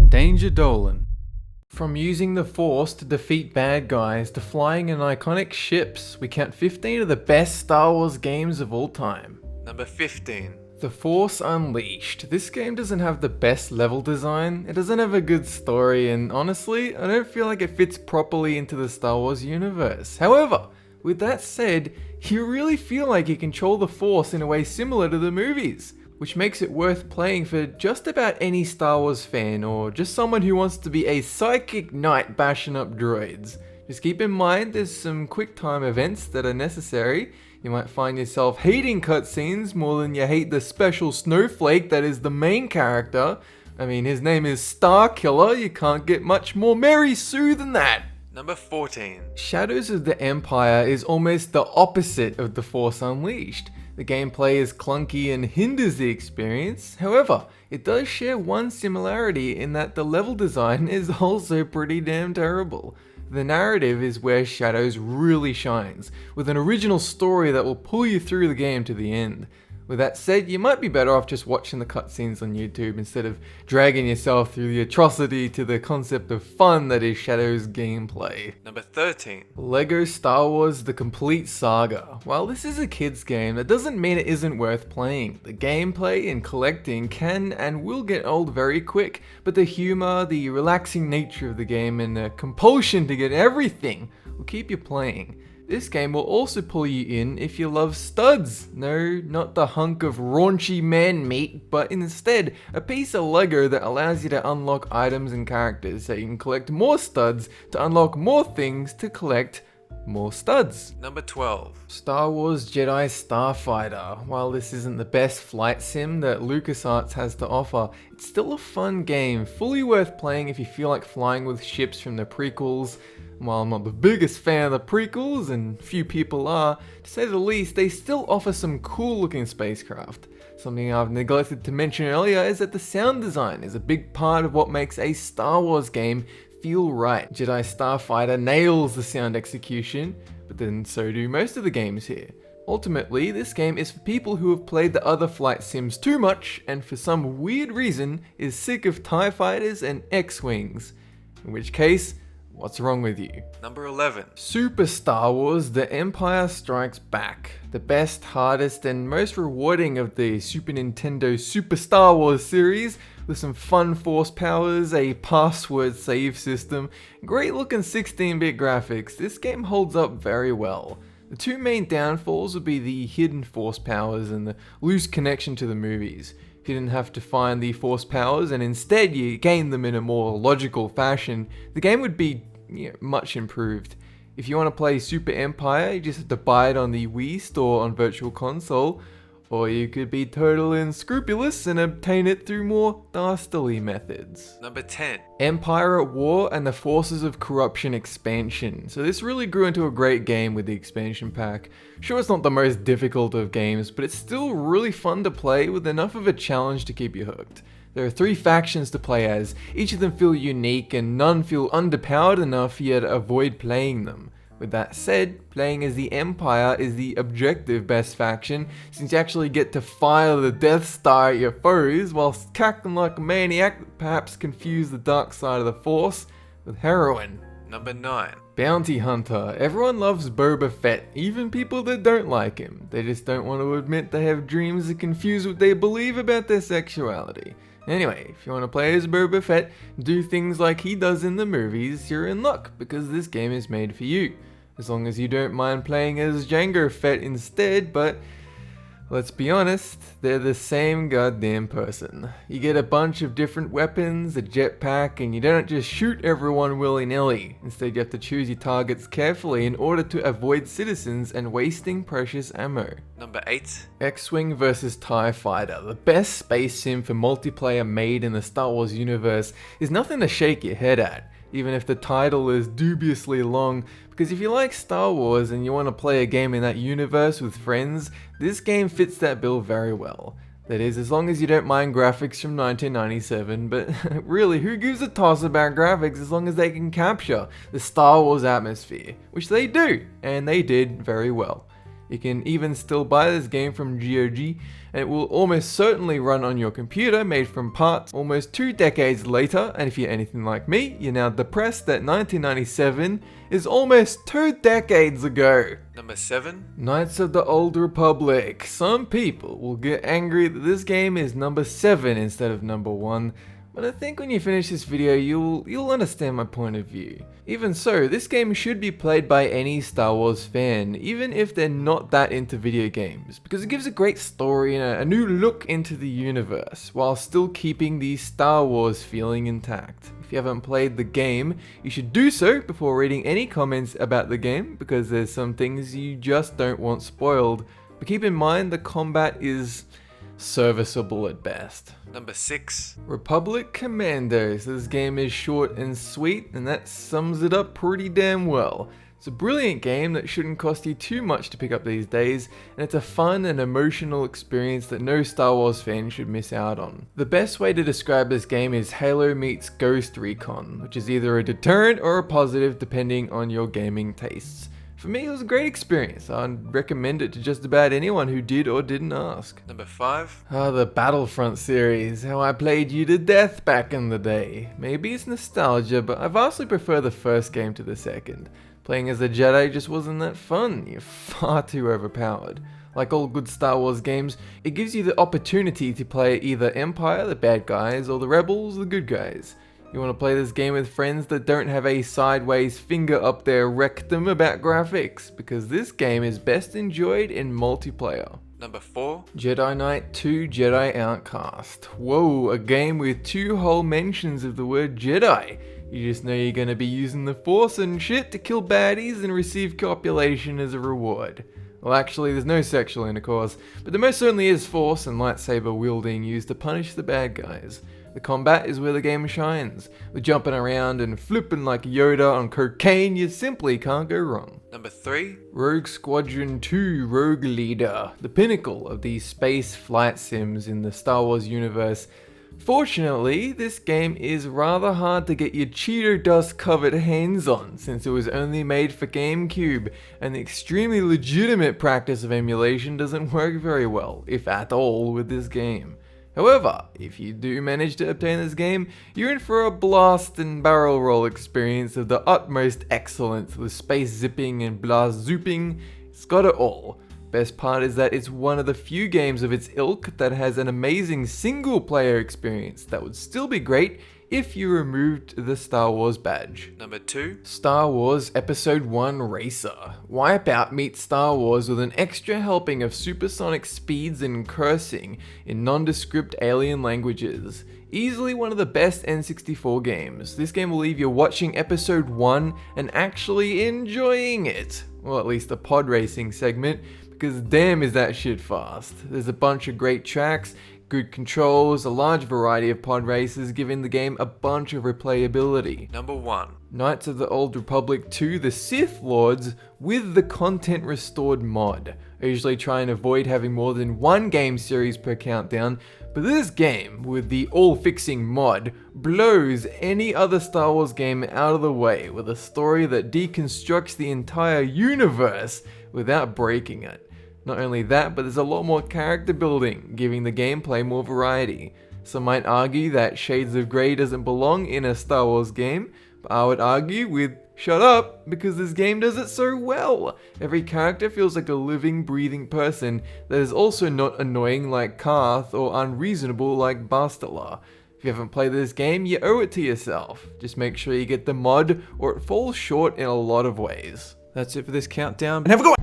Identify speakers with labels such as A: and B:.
A: Danger Dolan. From using the Force to defeat bad guys to flying in iconic ships, we count 15 of the best Star Wars games of all time.
B: Number 15.
A: The Force Unleashed. This game doesn't have the best level design, it doesn't have a good story, and honestly, I don't feel like it fits properly into the Star Wars universe. However, with that said, you really feel like you control the Force in a way similar to the movies, which makes it worth playing for just about any Star Wars fan or just someone who wants to be a psychic knight bashing up droids. Just keep in mind there's some quick time events that are necessary. You might find yourself hating cutscenes more than you hate the special snowflake that is the main character. I mean, his name is Starkiller, you can't get much more Mary Sue than that.
B: Number 14.
A: Shadows of the Empire is almost the opposite of The Force Unleashed. The gameplay is clunky and hinders the experience. However, it does share one similarity in that the level design is also pretty damn terrible. The narrative is where Shadows really shines, with an original story that will pull you through the game to the end. With that said, you might be better off just watching the cutscenes on YouTube instead of dragging yourself through the atrocity to the concept of fun that is Shadows gameplay.
B: Number 13.
A: Lego Star Wars The Complete Saga. While this is a kid's game, that doesn't mean it isn't worth playing. The gameplay and collecting can and will get old very quick, but the humor, the relaxing nature of the game, and the compulsion to get everything will keep you playing. This game will also pull you in if you love studs. No, not the hunk of raunchy man meat, but instead a piece of Lego that allows you to unlock items and characters so you can collect more studs to unlock more things to collect more studs.
B: Number 12.
A: Star Wars Jedi Starfighter. While this isn't the best flight sim that LucasArts has to offer, it's still a fun game, fully worth playing if you feel like flying with ships from the prequels. While I'm not the biggest fan of the prequels, and few people are, to say the least, they still offer some cool looking spacecraft. Something I've neglected to mention earlier is that the sound design is a big part of what makes a Star Wars game feel right. Jedi Starfighter nails the sound execution, but then so do most of the games here. Ultimately, this game is for people who have played the other flight sims too much and for some weird reason is sick of TIE fighters and X-Wings. In which case, what's wrong with you?
B: Number 11.
A: Super Star Wars The Empire Strikes Back. The best, hardest, and most rewarding of the Super Nintendo Super Star Wars series, with some fun force powers, a password save system, great looking 16-bit graphics. This game holds up very well. The two main downfalls would be the hidden force powers and the loose connection to the movies. If you didn't have to find the force powers and instead you gained them in a more logical fashion, the game would be much improved. If you want to play Super Empire, you just have to buy it on the Wii store on Virtual Console, or you could be totally unscrupulous and obtain it through more dastardly methods.
B: Number 10.
A: Empire at War and the Forces of Corruption expansion. So this really grew into a great game with the expansion pack. Sure, it's not the most difficult of games, but it's still really fun to play with enough of a challenge to keep you hooked. There are 3 factions to play as, each of them feel unique and none feel underpowered enough for you to avoid playing them. With that said, playing as the Empire is the objective best faction, since you actually get to fire the Death Star at your foes, whilst acting like a maniac that perhaps confuse the dark side of the Force with heroin.
B: Number 9.
A: Bounty Hunter. Everyone loves Boba Fett, even people that don't like him. They just don't want to admit they have dreams that confuse what they believe about their sexuality. Anyway, if you want to play as Boba Fett, do things like he does in the movies, you're in luck, because this game is made for you. As long as you don't mind playing as Jango Fett instead, but let's be honest, they're the same goddamn person. You get a bunch of different weapons, a jetpack, and you don't just shoot everyone willy-nilly. Instead, you have to choose your targets carefully in order to avoid citizens and wasting precious ammo.
B: Number 8.
A: X-Wing vs TIE Fighter. The best space sim for multiplayer made in the Star Wars universe is nothing to shake your head at, even if the title is dubiously long, because if you like Star Wars and you want to play a game in that universe with friends, this game fits that bill very well. That is, as long as you don't mind graphics from 1997, but really, who gives a toss about graphics as long as they can capture the Star Wars atmosphere, which they do, and they did very well. You can even still buy this game from GOG, and it will almost certainly run on your computer made from parts almost 2 decades later, and if you're anything like me, you're now depressed that 1997 is almost 2 decades ago.
B: Number 7.
A: Knights of the Old Republic. Some people will get angry that this game is number 7 instead of number 1, but I think when you finish this video, you'll understand my point of view. Even so, this game should be played by any Star Wars fan, even if they're not that into video games, because it gives a great story and a new look into the universe, while still keeping the Star Wars feeling intact. If you haven't played the game, you should do so before reading any comments about the game, because there's some things you just don't want spoiled. But keep in mind, the combat is serviceable at best.
B: Number 6.
A: Republic Commando. So this game is short and sweet, and that sums it up pretty damn well. It's a brilliant game that shouldn't cost you too much to pick up these days, and it's a fun and emotional experience that no Star Wars fan should miss out on. The best way to describe this game is Halo meets Ghost Recon, which is either a deterrent or a positive depending on your gaming tastes. For me, it was a great experience. I'd recommend it to just about anyone who did or didn't ask.
B: Number 5.
A: The Battlefront series, how I played you to death back in the day. Maybe it's nostalgia, but I vastly prefer the first game to the second. Playing as a Jedi just wasn't that fun. You're far too overpowered. Like all good Star Wars games, it gives you the opportunity to play either Empire, the bad guys, or the Rebels, the good guys. You want to play this game with friends that don't have a sideways finger up their rectum about graphics, because this game is best enjoyed in multiplayer.
B: Number 4.
A: Jedi Knight 2 Jedi Outcast. Whoa, a game with 2 whole mentions of the word Jedi. You just know you're going to be using the Force and shit to kill baddies and receive copulation as a reward. Well, actually, there's no sexual intercourse, but there most certainly is Force and lightsaber wielding used to punish the bad guys. The combat is where the game shines. With jumping around and flipping like Yoda on cocaine, you simply can't go wrong.
B: Number 3.
A: Rogue Squadron 2 Rogue Leader, the pinnacle of these space flight sims in the Star Wars universe. Fortunately, this game is rather hard to get your Cheeto dust covered hands on, since it was only made for GameCube, and the extremely legitimate practice of emulation doesn't work very well, if at all, with this game. However, if you do manage to obtain this game, you're in for a blast and barrel roll experience of the utmost excellence, with space zipping and blast zooping. It's got it all. Best part is that it's one of the few games of its ilk that has an amazing single player experience that would still be great if you removed the Star Wars badge.
B: Number 2.
A: Star Wars Episode 1 Racer. Wipeout meets Star Wars with an extra helping of supersonic speeds and cursing in nondescript alien languages. Easily one of the best N64 games. This game will leave you watching Episode 1 and actually enjoying it. Well, at least the pod racing segment, because damn is that shit fast. There's a bunch of great tracks, good controls, a large variety of pod races, giving the game a bunch of replayability.
B: Number 1.
A: Knights of the Old Republic 2 The Sith Lords with the Content Restored mod. I usually try and avoid having more than one game series per countdown, but this game, with the all-fixing mod, blows any other Star Wars game out of the way with a story that deconstructs the entire universe without breaking it. Not only that, but there's a lot more character building, giving the gameplay more variety. Some might argue that Shades of Grey doesn't belong in a Star Wars game, but I would argue with shut up, because this game does it so well. Every character feels like a living, breathing person that is also not annoying like Karth or unreasonable like Bastila. If you haven't played this game, you owe it to yourself. Just make sure you get the mod or it falls short in a lot of ways. That's it for this countdown. And have a good one!